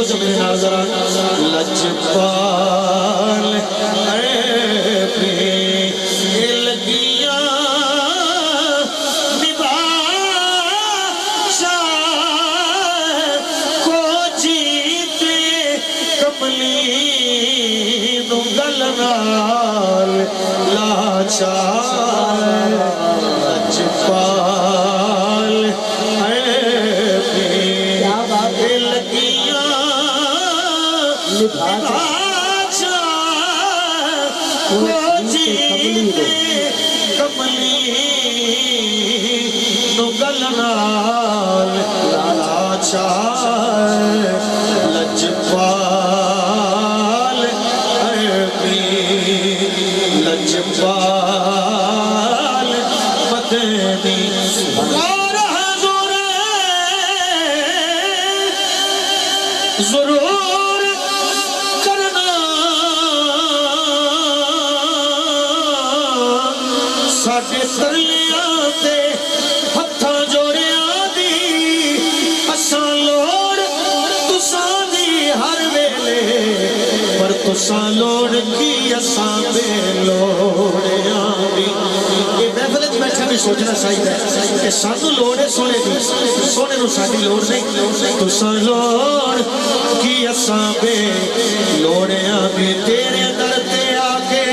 जो मेरे नाल जरा लजपाल लाचार लजपाल लगिया कमली नुगल नाल लाचार लजपाल लजपाल मदनी और हुजूर ज़रूर करना साडे तरलियां ते हत्थां जोड़ियां दी असां लोड़ तुसां दी हर वेले पर तुसां लोड़ की असां बेलोड़ियां दी। ये महफिल च बैठे भी सोचना चाहिए कि सानू लोड़ है सोने की, सोने नूं साडी लोड़ नहीं। तुसां लोड़ की असां बेलोड़ियां दी। तेरे दर ते आके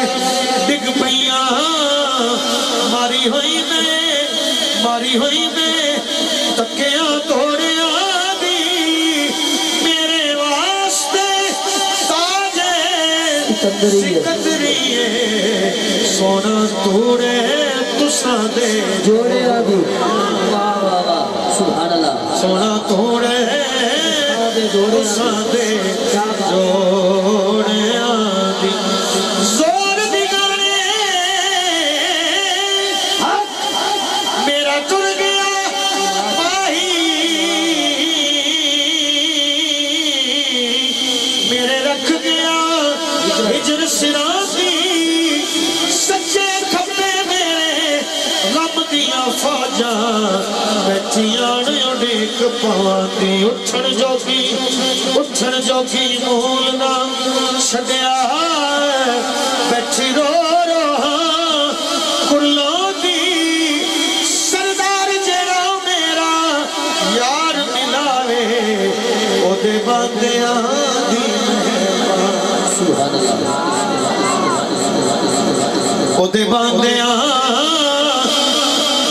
डिग पईयां मारी हुई मैं तकिया तोड़िया दी। मेरे वास्ते ताजे सिकंदरिए सोना तोड़े तुसां दे जोड़े दी। वाह वाह वाह सुभान अल्लाह। सोना तोड़े तुसां दे जोड़े दी। जोर दी गाने मेरा टुर गया माही मेरे रख गया हिजर सिरासी। सच्चे खब्बे मेरे गम दिया फौजा बैठियां उड़ीक पांदी। उठन जोगी मूल ना छड्या बैठी रो कुल्लों दी। सरदार जेड़ा मेरा यार मिलावे ओदे बांदियां दी ओदे बांदियां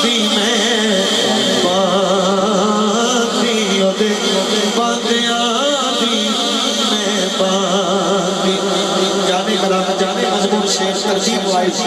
दी मेहरबानी। ओदे बांदियां दी मेहरबानी। जाने कलाम जाने मजबूर शेर तरजीब वाइज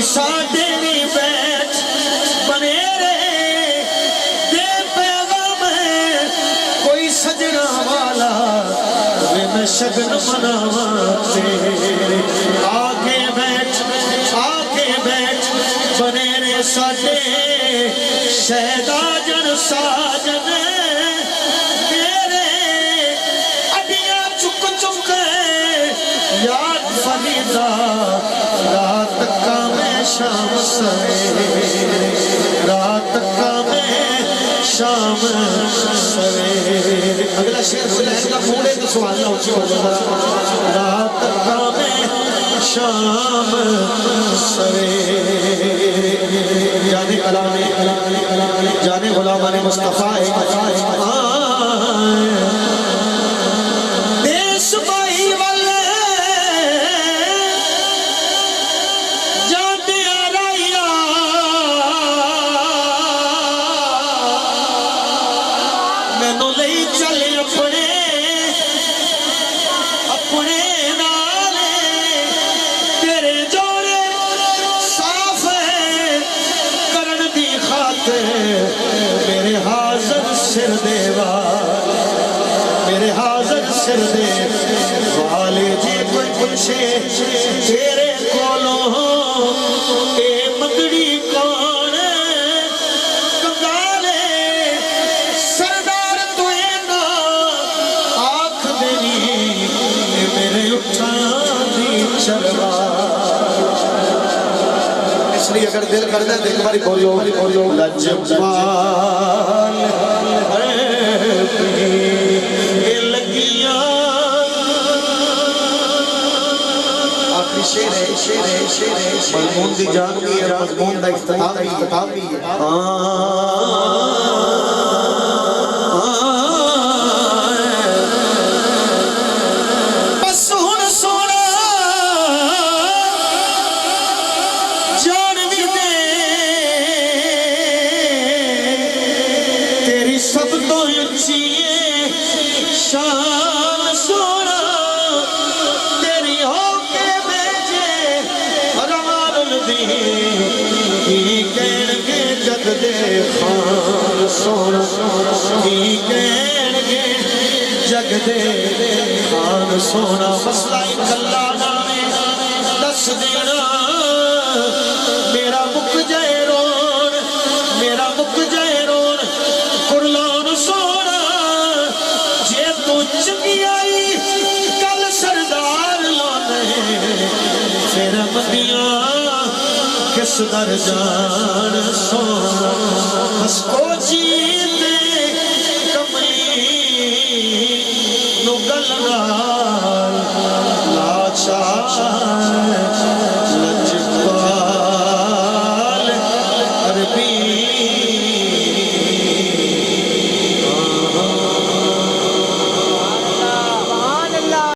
साडे नहीं बैठ बने रे दे पैगाम कोई सजना वाला वे मैं शगन मनावा तेरे। आके बैठ बने रे साडे शहदाजन साजन मेरे। अड्डियां चुक याद फरीदा रात का शाम सवेरे रात का मैं शाम सवेरे। अगला शेर का पूरे तो सवाल ना ऊंची हो जाता। रात का मैं शाम सवेरे जाने कलामे जाने गुलाम ने मुस्तफा देश भाई वाले चले अपने नाले तेरे जोड़े साफ है करन दी खातिर। मेरे हाजर सिर देवा मेरे हाजर सिर दे वाले जी कोई कुछ पूछे तेरे कोलो ए मंगड़ी कौन कंगाले सरदार तू ना आख देनी मेरे उठा दी शर्मा। इसलिए अगर दिल करना है एक बार बोलो लजपाल मजमून दी जान भी है, मजमून दा इख्तिताम भी है। बस हुण सोना जान भी दे तेरी सब तो उच्ची शान सोना तेरी हो के भेजे जग दे खान सोना जग दे खान सोना मसला कला नामे दस देना मेरा मुक जाए रोन मेरा मुक जाए रोन कुरलान सोना जे तू चंगी आई कल सरदार लाने फिर मदिया किस दर जान सोना बस को जीते कमली नु गल नाल लाचार